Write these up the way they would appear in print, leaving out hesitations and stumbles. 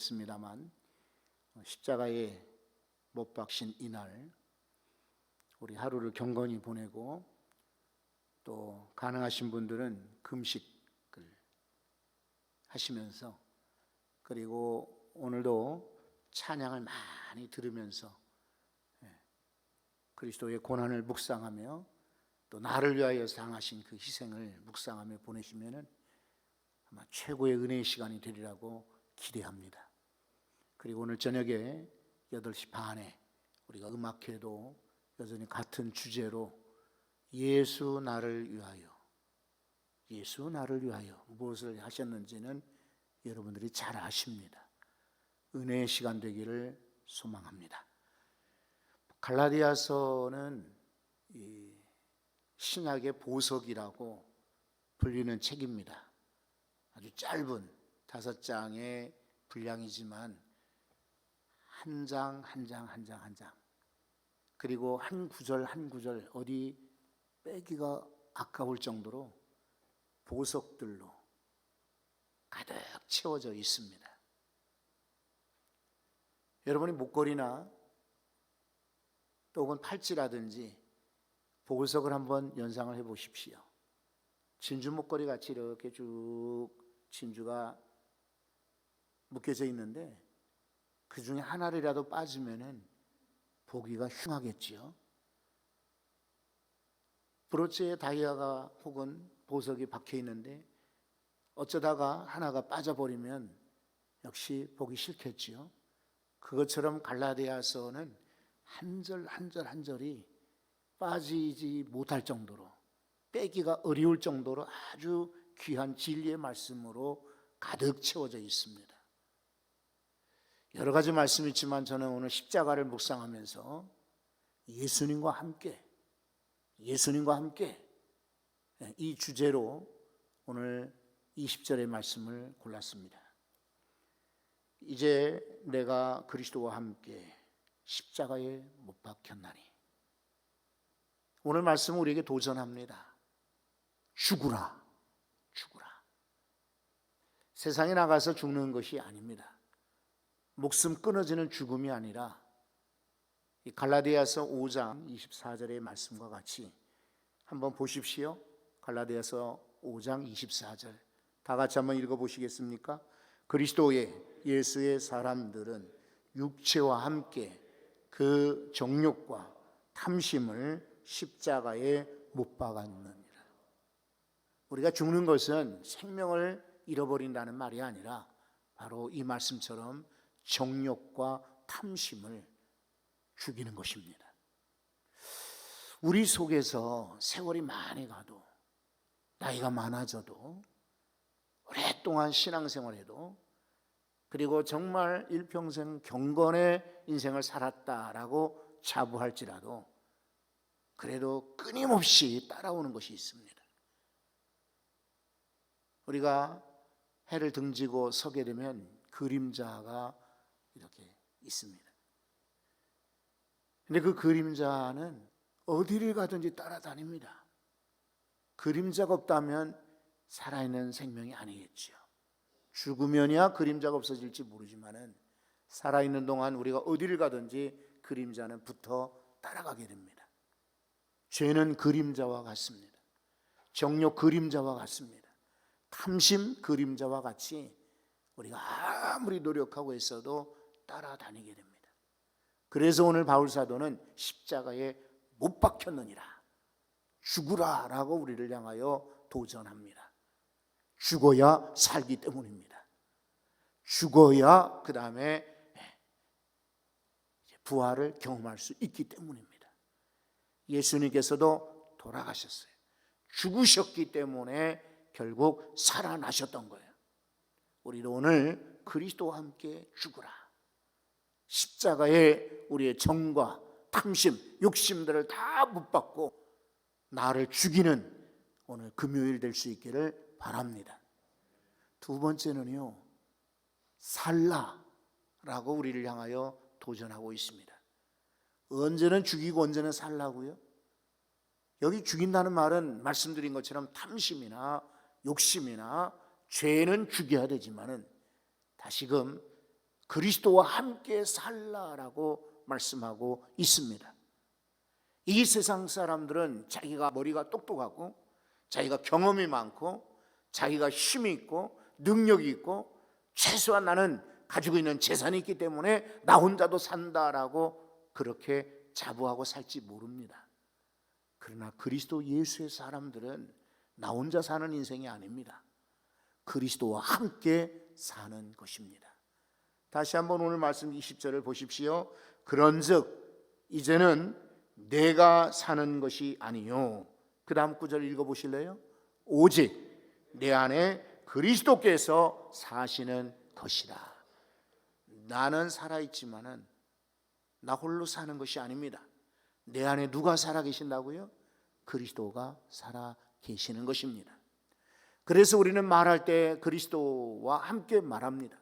습니다만 십자가에 못 박힌 이날 우리 하루를 경건히 보내고 또 가능하신 분들은 금식을 하시면서 그리고 오늘도 찬양을 많이 들으면서 그리스도의 고난을 묵상하며 또 나를 위하여 당하신 그 희생을 묵상하며 보내시면은 아마 최고의 은혜의 시간이 되리라고 기대합니다. 그리고 오늘 저녁에 8시 반에 우리가 음악회도 여전히 같은 주제로 예수 나를 위하여, 예수 나를 위하여 무엇을 하셨는지는 여러분들이 잘 아십니다. 은혜의 시간 되기를 소망합니다. 갈라디아서는 이 신약의 보석이라고 불리는 책입니다. 아주 짧은 5장의 분량이지만 한 장 한 장 한 장 한 장 그리고 한 구절 한 구절 어디 빼기가 아까울 정도로 보석들로 가득 채워져 있습니다. 여러분이 목걸이나 또 혹은 팔찌라든지 보석을 한번 연상을 해 보십시오. 진주 목걸이 같이 이렇게 쭉 진주가 묶여져 있는데 그 중에 하나라도 빠지면은 보기가 흉하겠지요. 브로치에 다이아가 혹은 보석이 박혀 있는데 어쩌다가 하나가 빠져버리면 역시 보기 싫겠지요. 그것처럼 갈라디아서는 한 절 한 절 한 절이 빠지지 못할 정도로 빼기가 어려울 정도로 아주 귀한 진리의 말씀으로 가득 채워져 있습니다. 여러 가지 말씀이 있지만 저는 오늘 십자가를 묵상하면서 예수님과 함께 이 주제로 오늘 20절의 말씀을 골랐습니다. 이제 내가 그리스도와 함께 십자가에 못 박혔나니. 오늘 말씀은 우리에게 도전합니다. 죽으라. 세상에 나가서 죽는 것이 아닙니다. 목숨 끊어지는 죽음이 아니라 이 갈라디아서 5장 24절의 말씀과 같이 한번 보십시오. 갈라디아서 5장 24절 다 같이 한번 읽어보시겠습니까? 그리스도의 예수의 사람들은 육체와 함께 그 정욕과 탐심을 십자가에 못 박았느니라. 우리가 죽는 것은 생명을 잃어버린다는 말이 아니라 바로 이 말씀처럼 정욕과 탐심을 죽이는 것입니다. 우리 속에서 세월이 많이 가도 나이가 많아져도 오랫동안 신앙생활해도 그리고 정말 일평생 경건의 인생을 살았다라고 자부할지라도 그래도 끊임없이 따라오는 것이 있습니다. 우리가 해를 등지고 서게 되면 그림자가 이렇게 있습니다. 근데 그 그림자는 어디를 가든지 따라다닙니다. 그림자가 없다면 살아있는 생명이 아니겠죠. 죽으면야 그림자가 없어질지 모르지만은 살아있는 동안 우리가 어디를 가든지 그림자는 붙어 따라가게 됩니다. 죄는 그림자와 같습니다. 정욕 그림자와 같습니다. 탐심 그림자와 같이 우리가 아무리 노력하고 있어도 따라다니게 됩니다. 그래서 오늘 바울 사도는 십자가에 못 박혔느니라, 죽으라 라고 우리를 향하여 도전합니다. 죽어야 살기 때문입니다. 죽어야 그 다음에 부활을 경험할 수 있기 때문입니다. 예수님께서도 돌아가셨어요. 죽으셨기 때문에 결국 살아나셨던 거예요. 우리도 오늘 그리스도와 함께 죽으라. 십자가에 우리의 정과 탐심, 욕심들을 다 못 받고 나를 죽이는 오늘 금요일 될 수 있기를 바랍니다. 두 번째는요, 살라라고 우리를 향하여 도전하고 있습니다. 언제는 죽이고 언제는 살라고요? 여기 죽인다는 말은 말씀드린 것처럼 탐심이나 욕심이나 죄는 죽여야 되지만은 다시금 그리스도와 함께 살라라고 말씀하고 있습니다. 이 세상 사람들은 자기가 머리가 똑똑하고 자기가 경험이 많고 자기가 힘이 있고 능력이 있고 최소한 나는 가지고 있는 재산이 있기 때문에 나 혼자도 산다라고 그렇게 자부하고 살지 모릅니다. 그러나 그리스도 예수의 사람들은 나 혼자 사는 인생이 아닙니다. 그리스도와 함께 사는 것입니다. 다시 한번 오늘 말씀 20절을 보십시오. 그런즉 이제는 내가 사는 것이 아니요, 그 다음 구절 읽어보실래요? 오직 내 안에 그리스도께서 사시는 것이라. 나는 살아있지만은 나 홀로 사는 것이 아닙니다. 내 안에 누가 살아계신다고요? 그리스도가 살아계시는 것입니다. 그래서 우리는 말할 때 그리스도와 함께 말합니다.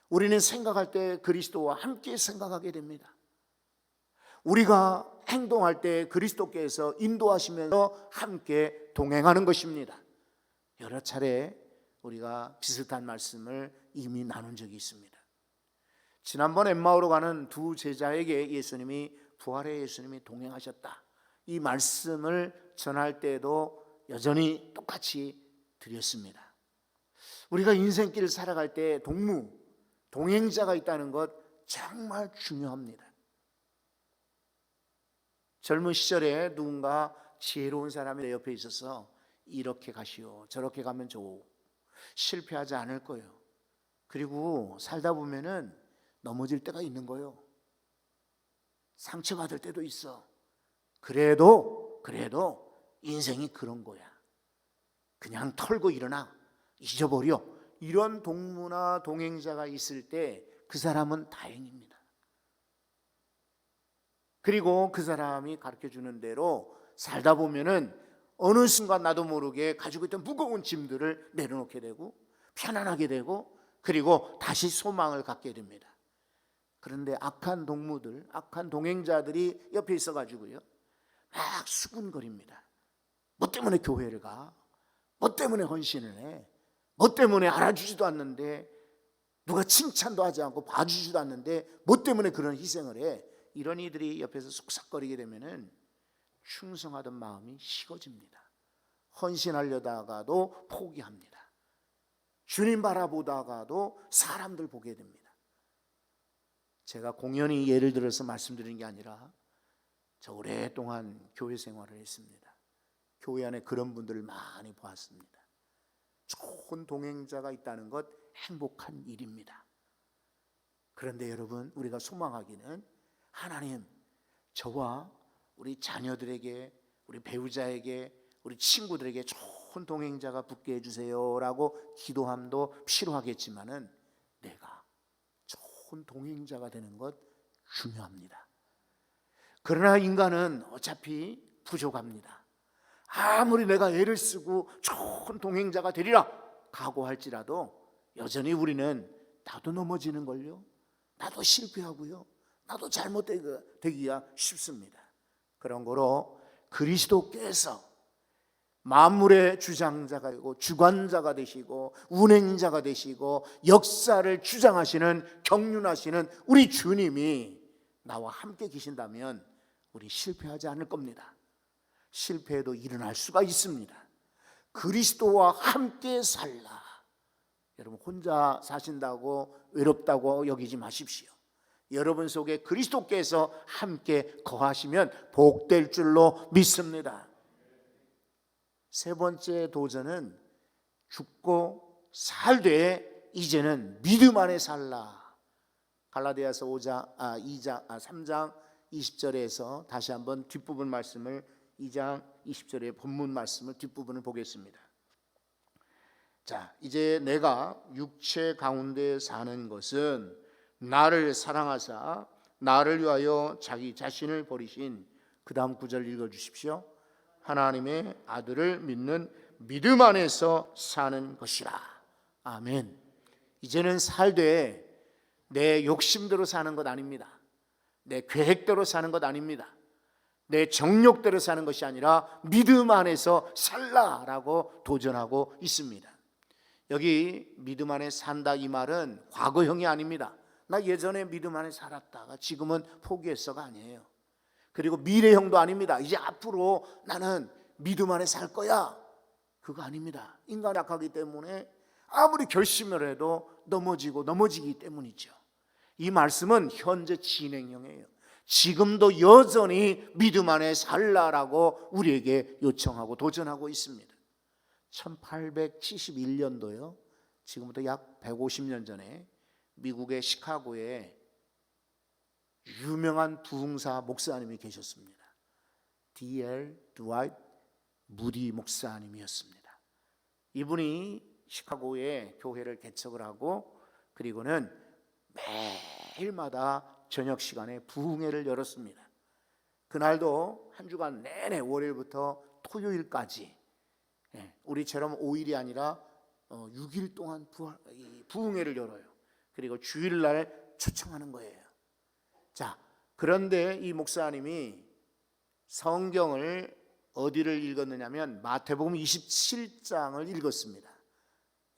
우리는 생각할 때 그리스도와 함께 생각하게 됩니다. 우리가 행동할 때 그리스도께서 인도하시면서 함께 동행하는 것입니다. 여러 차례 우리가 비슷한 말씀을 이미 나눈 적이 있습니다. 지난번 엠마오로 가는 두 제자에게 예수님이, 부활의 예수님이 동행하셨다, 이 말씀을 전할 때도 여전히 똑같이 드렸습니다. 우리가 인생길을 살아갈 때 동행자가 있다는 것 정말 중요합니다. 젊은 시절에 누군가 지혜로운 사람이 내 옆에 있어서 이렇게 가시오, 저렇게 가면 좋오, 실패하지 않을 거예요. 그리고 살다 보면은 넘어질 때가 있는 거예요. 상처받을 때도 있어. 그래도 인생이 그런 거야. 그냥 털고 일어나, 잊어버려. 이런 동무나 동행자가 있을 때 그 사람은 다행입니다. 그리고 그 사람이 가르쳐주는 대로 살다 보면은 어느 순간 나도 모르게 가지고 있던 무거운 짐들을 내려놓게 되고 편안하게 되고 그리고 다시 소망을 갖게 됩니다. 그런데 악한 동무들, 악한 동행자들이 옆에 있어가지고요, 막 수군거립니다. 뭐 때문에 교회를 가? 뭐 때문에 헌신을 해? 뭐 때문에 알아주지도 않는데, 누가 칭찬도 하지 않고 봐주지도 않는데 뭐 때문에 그런 희생을 해? 이런 이들이 옆에서 속삭거리게 되면은 충성하던 마음이 식어집니다. 헌신하려다가도 포기합니다. 주님 바라보다가도 사람들 보게 됩니다. 제가 공연히 예를 들어서 말씀드리는 게 아니라 저 오랫동안 교회 생활을 했습니다. 교회 안에 그런 분들을 많이 보았습니다. 좋은 동행자가 있다는 것 행복한 일입니다. 그런데 여러분, 우리가 소망하기는 하나님, 저와 우리 자녀들에게, 우리 배우자에게, 우리 친구들에게 좋은 동행자가 붙게 해주세요 라고 기도함도 필요하겠지만은 내가 좋은 동행자가 되는 것 중요합니다. 그러나 인간은 어차피 부족합니다. 아무리 내가 애를 쓰고 좋은 동행자가 되리라 각오할지라도 여전히 우리는 나도 넘어지는 걸요, 나도 실패하고요, 나도 잘못되기가 쉽습니다. 그런 거로 그리스도께서 만물의 주장자가 되고 주관자가 되시고 운행자가 되시고 역사를 주장하시는, 경륜하시는 우리 주님이 나와 함께 계신다면 우리 실패하지 않을 겁니다. 실패해도 일어날 수가 있습니다. 그리스도와 함께 살라. 여러분, 혼자 사신다고 외롭다고 여기지 마십시오. 여러분 속에 그리스도께서 함께 거하시면 복될 줄로 믿습니다. 세 번째 도전은 죽고 살되 이제는 믿음 안에 살라. 갈라디아서 3장 20절에서 다시 한번 뒷부분 말씀을, 2장 20절의 본문 말씀을 뒷부분을 보겠습니다. 자, 이제 내가 육체 가운데 사는 것은 나를 사랑하사 나를 위하여 자기 자신을 버리신, 그 다음 구절 읽어주십시오. 하나님의 아들을 믿는 믿음 안에서 사는 것이라. 아멘. 이제는 살되 내 욕심대로 사는 것 아닙니다. 내 계획대로 사는 것 아닙니다. 내 정욕대로 사는 것이 아니라 믿음 안에서 살라라고 도전하고 있습니다. 여기 믿음 안에 산다 이 말은 과거형이 아닙니다. 나 예전에 믿음 안에 살았다가 지금은 포기했어가 아니에요. 그리고 미래형도 아닙니다. 이제 앞으로 나는 믿음 안에 살 거야. 그거 아닙니다. 인간이 약하기 때문에 아무리 결심을 해도 넘어지기 때문이죠. 이 말씀은 현재 진행형이에요. 지금도 여전히 믿음 안에 살라라고 우리에게 요청하고 도전하고 있습니다. 1871년도요. 지금부터 약 150년 전에 미국의 시카고에 유명한 부흥사 목사님이 계셨습니다. D.L. 드와이트 무디 목사님이었습니다. 이분이 시카고에 교회를 개척을 하고 그리고는 매일마다 저녁 시간에 부흥회를 열었습니다. 그날도 한 주간 내내 월요일부터 토요일까지 우리처럼 5일이 아니라 6일 동안 부흥회를 열어요. 그리고 주일날 초청하는 거예요. 자, 그런데 이 목사님이 성경을 어디를 읽었느냐면 마태복음 27장을 읽었습니다.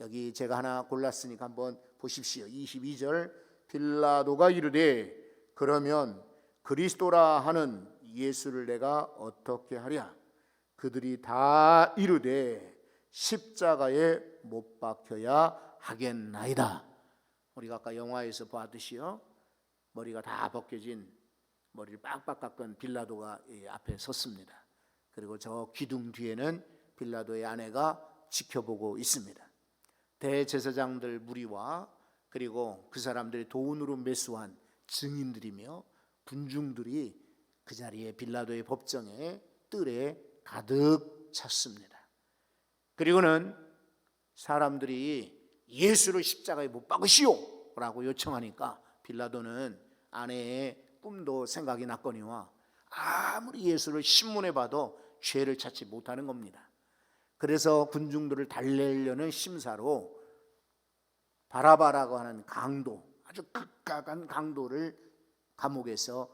여기 제가 하나 골랐으니까 한번 보십시오. 22절 빌라도가 이르되 그러면 그리스도라 하는 예수를 내가 어떻게 하랴? 그들이 다 이르되 십자가에 못 박혀야 하겠나이다. 우리가 아까 영화에서 봤듯이요, 머리가 다 벗겨진 머리를 빡빡 깎은 빌라도가 앞에 섰습니다. 그리고 저 기둥 뒤에는 빌라도의 아내가 지켜보고 있습니다. 대제사장들 무리와 그리고 그 사람들이 돈으로 매수한 증인들이며 군중들이 그 자리에 빌라도의 법정에 뜰에 가득 찼습니다. 그리고는 사람들이 예수를 십자가에 못 박으시오 라고 요청하니까 빌라도는 아내의 꿈도 생각이 났거니와 아무리 예수를 신문에 봐도 죄를 찾지 못하는 겁니다. 그래서 군중들을 달래려는 심사로 바라바라고 하는 강도, 아주 극악한 강도를 감옥에서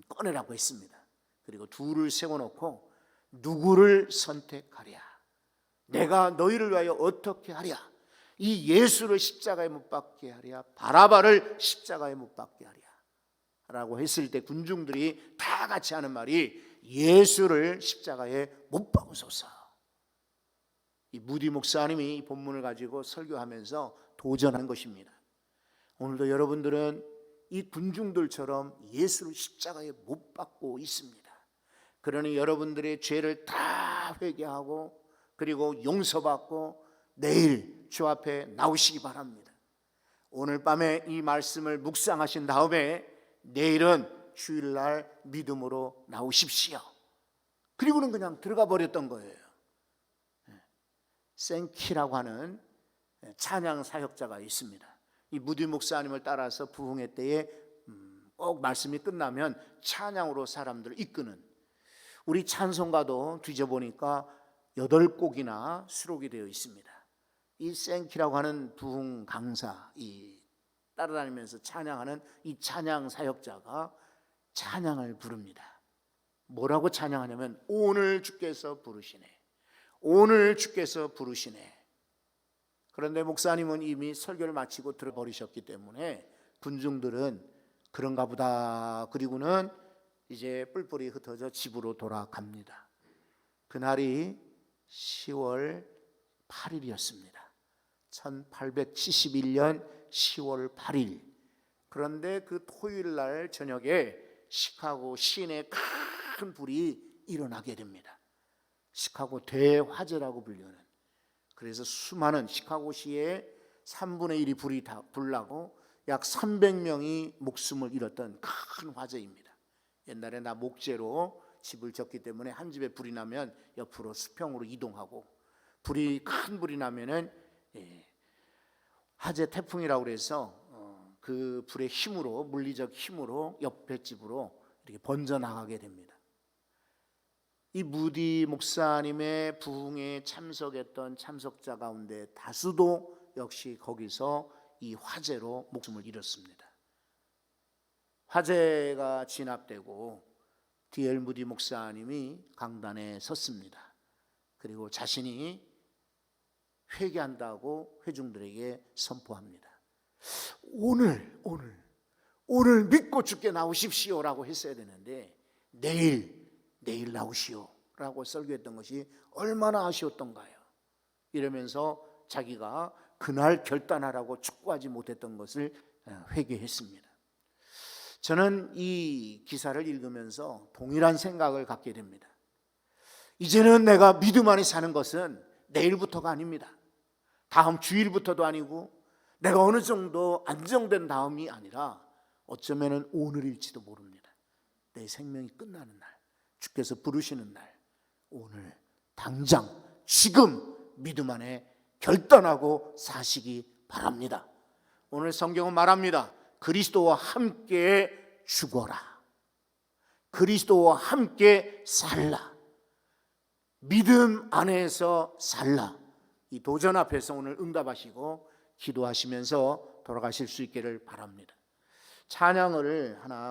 꺼내라고 했습니다. 그리고 둘을 세워놓고 누구를 선택하랴? 내가 너희를 위하여 어떻게 하랴? 이 예수를 십자가에 못 박게 하랴? 바라바를 십자가에 못 박게 하랴? 라고 했을 때 군중들이 다 같이 하는 말이 예수를 십자가에 못 박으소서. 이 무디 목사님이 이 본문을 가지고 설교하면서 도전한 것입니다. 오늘도 여러분들은 이 군중들처럼 예수를 십자가에 못 박고 있습니다. 그러니 여러분들의 죄를 다 회개하고 그리고 용서받고 내일 주 앞에 나오시기 바랍니다. 오늘 밤에 이 말씀을 묵상하신 다음에 내일은 주일날 믿음으로 나오십시오. 그리고는 그냥 들어가 버렸던 거예요. 생키라고 하는 찬양 사역자가 있습니다. 이 무디 목사님을 따라서 부흥회 때에 꼭 말씀이 끝나면 찬양으로 사람들을 이끄는, 우리 찬송가도 뒤져보니까 8곡이나 수록이 되어 있습니다. 이 생키라고 하는 부흥 강사, 이 따라다니면서 찬양하는 이 찬양 사역자가 찬양을 부릅니다. 뭐라고 찬양하냐면 오늘 주께서 부르시네, 오늘 주께서 부르시네. 그런데 목사님은 이미 설교를 마치고 들어버리셨기 때문에 군중들은 그런가 보다, 그리고는 이제 뿔뿔이 흩어져 집으로 돌아갑니다. 그날이 10월 8일이었습니다. 1871년 10월 8일. 그런데 그 토요일날 저녁에 시카고 시내 큰 불이 일어나게 됩니다. 시카고 대화재라고 불리는. 그래서 수많은 시카고시의 3분의 1이 불이 다 불나고 약 300명이 목숨을 잃었던 큰 화재입니다. 옛날에 나 목재로 집을 졌기 때문에 한 집에 불이 나면 옆으로 수평으로 이동하고, 큰 불이 나면은 화재 태풍이라고 그래서 그 불의 힘으로, 물리적 힘으로 옆에 집으로 이렇게 번져 나가게 됩니다. 이 무디 목사님의 부흥에 참석했던 참석자 가운데 다수도 역시 거기서 이 화재로 목숨을 잃었습니다. 화재가 진압되고 D.L. 무디 목사님이 강단에 섰습니다. 그리고 자신이 회개한다고 회중들에게 선포합니다. 오늘 오늘 믿고 주께 나오십시오라고 했어야 되는데 내일 나오시오라고 설교했던 것이 얼마나 아쉬웠던가요. 이러면서 자기가 그날 결단하라고 축구하지 못했던 것을 회개했습니다. 저는 이 기사를 읽으면서 동일한 생각을 갖게 됩니다. 이제는 내가 믿음 안에 사는 것은 내일부터가 아닙니다. 다음 주일부터도 아니고 내가 어느 정도 안정된 다음이 아니라 어쩌면 오늘일지도 모릅니다. 내 생명이 끝나는 날, 주께서 부르시는 날, 오늘 당장 지금 믿음 안에 결단하고 사시기 바랍니다. 오늘 성경은 말합니다. 그리스도와 함께 죽어라. 그리스도와 함께 살라. 믿음 안에서 살라. 이 도전 앞에서 오늘 응답하시고 기도하시면서 돌아가실 수 있기를 바랍니다. 찬양을 하나